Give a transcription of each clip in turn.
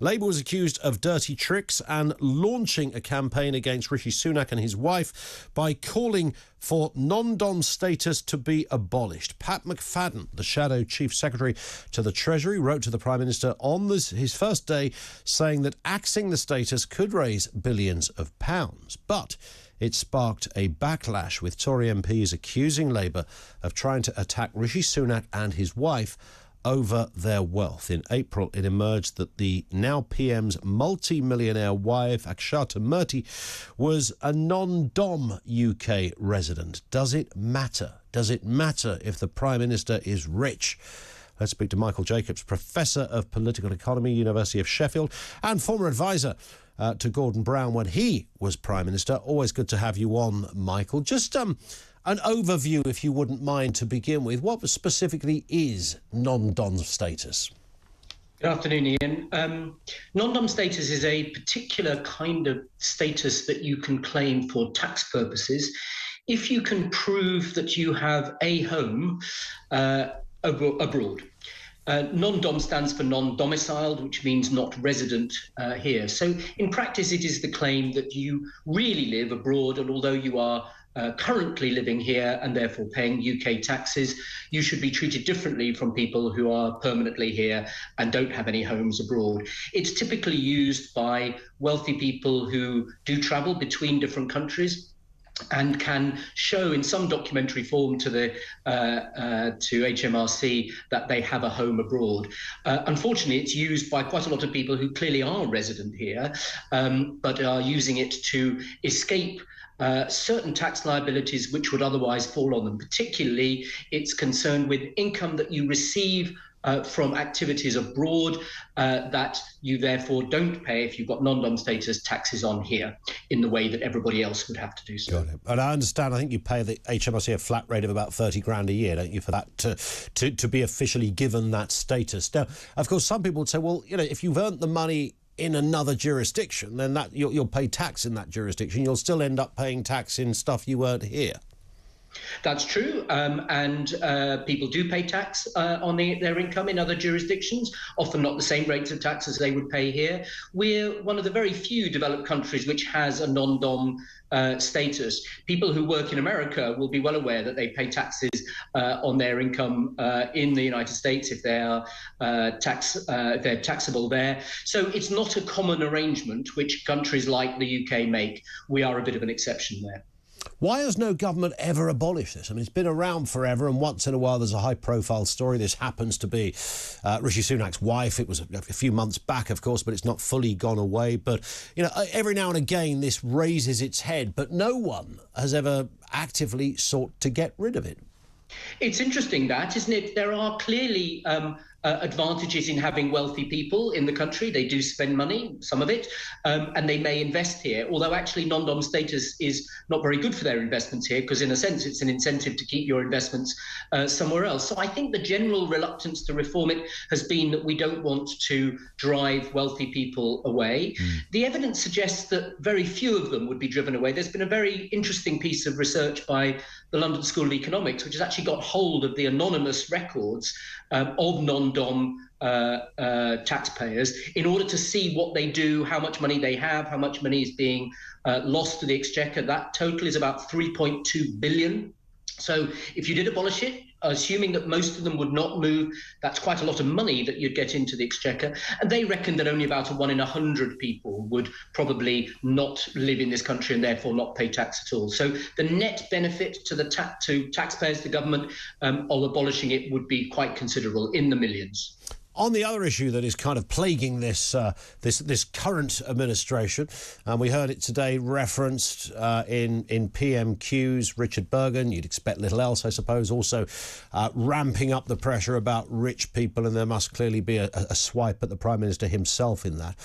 Labour was accused of dirty tricks and launching a campaign against Rishi Sunak and his wife by calling for non-dom status to be abolished. Pat McFadden, the shadow chief secretary to the Treasury, wrote to the Prime Minister on his first day saying that axing the status could raise billions of pounds. But it sparked a backlash, with Tory MPs accusing Labour of trying to attack Rishi Sunak and his wife over their wealth. In April, it emerged that the now PM's multi-millionaire wife, Accusations, was a non-dom UK resident. Does it matter? Does it matter if the Prime Minister is rich? Let's speak to Michael Jacobs, Professor of Political Economy, University of Sheffield, and former advisor to Gordon Brown when he was Prime Minister. Always good to have you on, Michael. Just an overview, if you wouldn't mind, to begin with. What specifically is non-dom status? Good afternoon, Ian. Non-dom status is a particular kind of status that you can claim for tax purposes if you can prove that you have a home abroad. Non-dom stands for non-domiciled, which means not resident here. So in practice, it is the claim that you really live abroad, and although you are currently living here and therefore paying UK taxes, you should be treated differently from people who are permanently here and don't have any homes abroad. It's typically used by wealthy people who do travel between different countries and can show in some documentary form to HMRC that they have a home abroad. Unfortunately, it's used by quite a lot of people who clearly are resident here, but are using it to escape certain tax liabilities which would otherwise fall on them. Particularly, it's concerned with income that you receive from activities abroad that you therefore don't pay if you've got non-dom status taxes on here in the way that everybody else would have to do so. Got it. And I understand, I think you pay the HMRC a flat rate of about 30 grand a year, don't you, for that to be officially given that status. Now, of course, some people would say, well, you know, if you've earned the money in another jurisdiction, then that you'll pay tax in that jurisdiction. You'll still end up paying tax in stuff you earned here. That's true, and people do pay tax on their income in other jurisdictions, often not the same rates of tax as they would pay here. We're one of the very few developed countries which has a non-dom status. People who work in America will be well aware that they pay taxes on their income in the United States if they're taxable there. So it's not a common arrangement which countries like the UK make. We are a bit of an exception there. Why has no government ever abolished this? I mean, it's been around forever, and once in a while there's a high-profile story. This happens to be Rishi Sunak's wife. It was a few months back, of course, but it's not fully gone away. But, you know, every now and again this raises its head, but no one has ever actively sought to get rid of it. It's interesting that, isn't it? There are clearly advantages in having wealthy people in the country. They do spend money, some of it, and they may invest here, although actually non-dom status is not very good for their investments here, because in a sense it's an incentive to keep your investments somewhere else. So I think the general reluctance to reform it has been that we don't want to drive wealthy people away. The evidence suggests that very few of them would be driven away. There's been a very interesting piece of research by the London School of Economics, which has actually got hold of the anonymous records of non-dom taxpayers in order to see what they do, how much money they have, how much money is being lost to the exchequer. That total is about 3.2 billion. So if you did abolish it, assuming that most of them would not move, that's quite a lot of money that you'd get into the exchequer. And they reckon that only about 1 in 100 people would probably not live in this country and therefore not pay tax at all. So the net benefit to taxpayers, the government, of abolishing it would be quite considerable, in the millions. On the other issue that is kind of plaguing this current administration, and we heard it today referenced in PMQs, Richard Burgon, you'd expect little else, I suppose, also ramping up the pressure about rich people, and there must clearly be a swipe at the Prime Minister himself in that.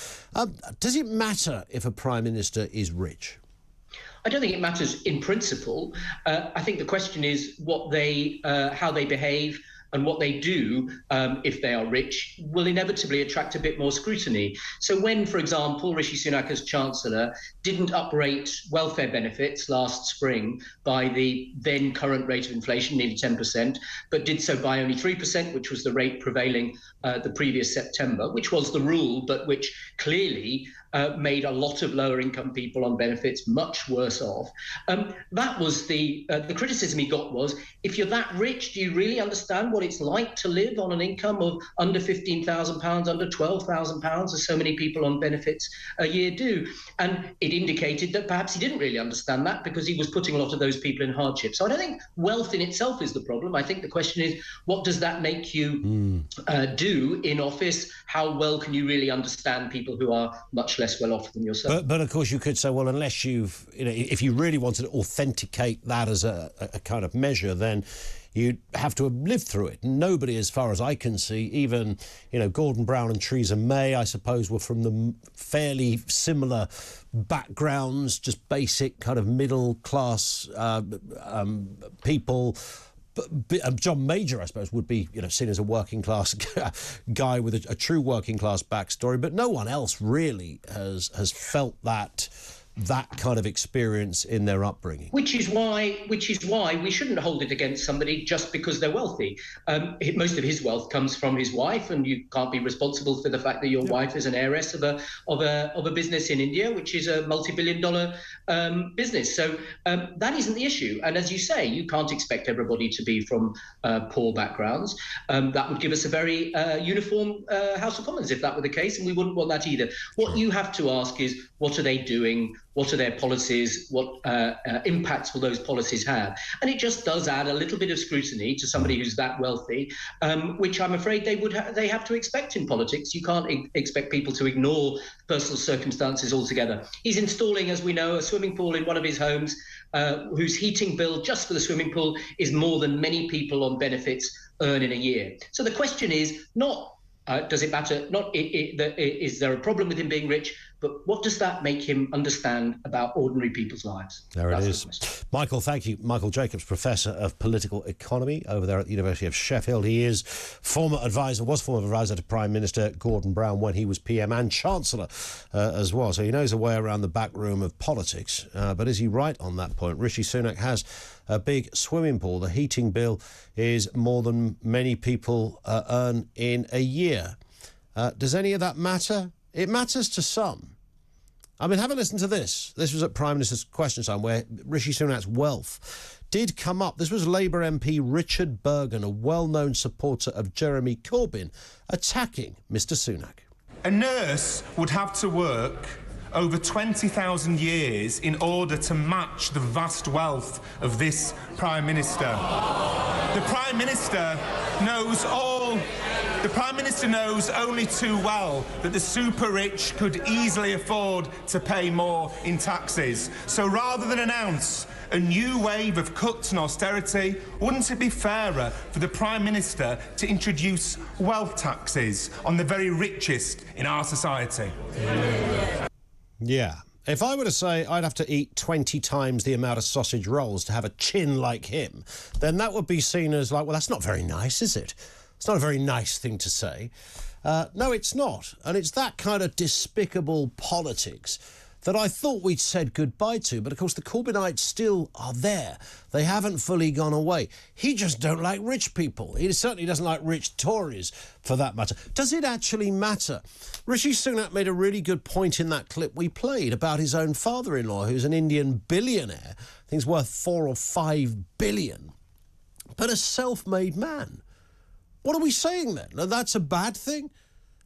Does it matter if a Prime Minister is rich? I don't think it matters in principle. I think the question is how they behave and what they do, if they are rich, will inevitably attract a bit more scrutiny. So when, for example, Rishi Sunak as Chancellor didn't uprate welfare benefits last spring by the then current rate of inflation, nearly 10%, but did so by only 3%, which was the rate prevailing the previous September, which was the rule, but which clearly made a lot of lower income people on benefits much worse off. That was the criticism he got was, if you're that rich, do you really understand what it's like to live on an income of under £15,000, under £12,000, as so many people on benefits a year do? And it indicated that perhaps he didn't really understand that because he was putting a lot of those people in hardship. So I don't think wealth in itself is the problem. I think the question is, what does that make you do in office? How well can you really understand people who are much less well off than yourself? But of course you could say, well, unless you've, if you really wanted to authenticate that as a kind of measure, then you'd have to have lived through it. Nobody, as far as I can see, even, Gordon Brown and Theresa May, I suppose, were from the fairly similar backgrounds, just basic kind of middle-class people. John Major, I suppose, would be seen as a working class guy with a true working class backstory, but no one else really has felt that kind of experience in their upbringing. Which is why we shouldn't hold it against somebody just because they're wealthy. Most of his wealth comes from his wife, and you can't be responsible for the fact that your wife is an heiress of a business in India, which is a multi-billion-dollar business. So that isn't the issue. And as you say, you can't expect everybody to be from poor backgrounds. That would give us a very uniform House of Commons if that were the case, and we wouldn't want that either. What you have to ask is, what are they doing? What are their policies? What impacts will those policies have? And it just does add a little bit of scrutiny to somebody who's that wealthy, which I'm afraid they have to expect in politics. You can't expect people to ignore personal circumstances altogether. He's installing, as we know, a swimming pool in one of his homes, whose heating bill just for the swimming pool is more than many people on benefits earn in a year. So the question is not, does it matter? Is there a problem with him being rich? But what does that make him understand about ordinary people's lives? There it is. Michael, thank you. Michael Jacobs, Professor of Political Economy over there at the University of Sheffield. He was former advisor to Prime Minister Gordon Brown when he was PM and Chancellor as well. So he knows a way around the back room of politics. But is he right on that point? Rishi Sunak has a big swimming pool. The heating bill is more than many people earn in a year. Does any of that matter? It matters to some. I mean, have a listen to this. This was at Prime Minister's Question Time, where Rishi Sunak's wealth did come up. This was Labour MP Richard Burgon, a well-known supporter of Jeremy Corbyn, attacking Mr Sunak. A nurse would have to work over 20,000 years in order to match the vast wealth of this Prime Minister. The Prime Minister knows only too well that the super-rich could easily afford to pay more in taxes. So rather than announce a new wave of cuts and austerity, wouldn't it be fairer for the Prime Minister to introduce wealth taxes on the very richest in our society? Yeah. If I were to say I'd have to eat 20 times the amount of sausage rolls to have a chin like him, then that would be seen as like, well, that's not very nice, is it? It's not a very nice thing to say. No, it's not. And it's that kind of despicable politics that I thought we'd said goodbye to. But, of course, the Corbynites still are there. They haven't fully gone away. He just don't like rich people. He certainly doesn't like rich Tories, for that matter. Does it actually matter? Rishi Sunak made a really good point in that clip we played about his own father-in-law, who's an Indian billionaire. I think he's worth 4 or 5 billion. But a self-made man. What are we saying then? Now, that's a bad thing?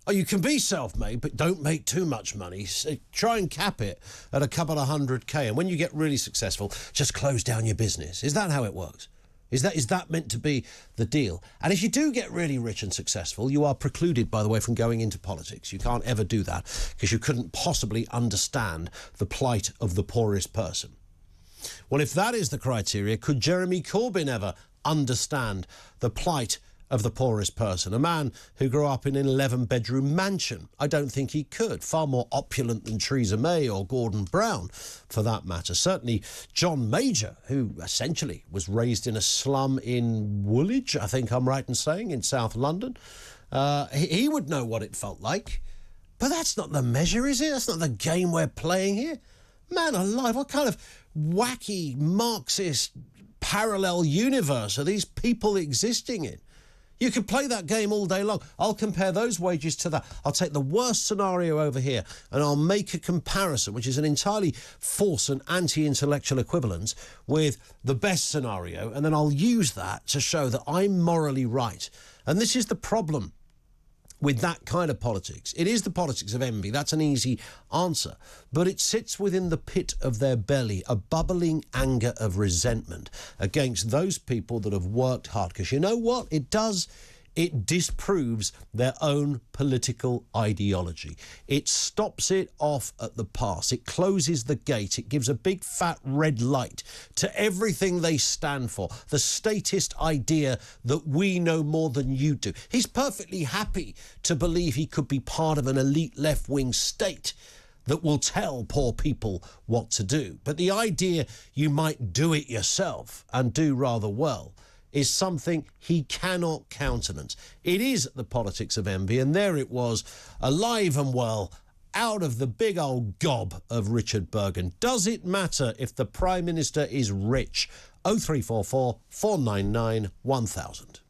Oh, you can be self-made, but don't make too much money. Try and cap it at a couple of 100K, and when you get really successful, just close down your business. Is that how it works? Is that meant to be the deal? And if you do get really rich and successful, you are precluded, by the way, from going into politics. You can't ever do that because you couldn't possibly understand the plight of the poorest person. Well, if that is the criteria, could Jeremy Corbyn ever understand the plight of the poorest person, a man who grew up in an 11-bedroom mansion. I don't think he could. Far more opulent than Theresa May or Gordon Brown, for that matter. Certainly John Major, who essentially was raised in a slum in Woolwich, I think I'm right in saying, in South London. He would know what it felt like. But that's not the measure, is it? That's not the game we're playing here. Man alive, what kind of wacky Marxist parallel universe are these people existing in? You could play that game all day long. I'll compare those wages to that. I'll take the worst scenario over here and I'll make a comparison, which is an entirely false and anti-intellectual equivalence, with the best scenario, and then I'll use that to show that I'm morally right. And this is the problem with that kind of politics. It is the politics of envy. That's an easy answer. But it sits within the pit of their belly, a bubbling anger of resentment against those people that have worked hard. Because you know what it does? It disproves their own political ideology. It stops it off at the pass. It closes the gate. It gives a big fat red light to everything they stand for, the statist idea that we know more than you do. He's perfectly happy to believe he could be part of an elite left-wing state that will tell poor people what to do. But the idea you might do it yourself and do rather well is something he cannot countenance. It is the politics of envy, and there it was, alive and well, out of the big old gob of Richard Burgon. Does it matter if the Prime Minister is rich? 0344 499 1000.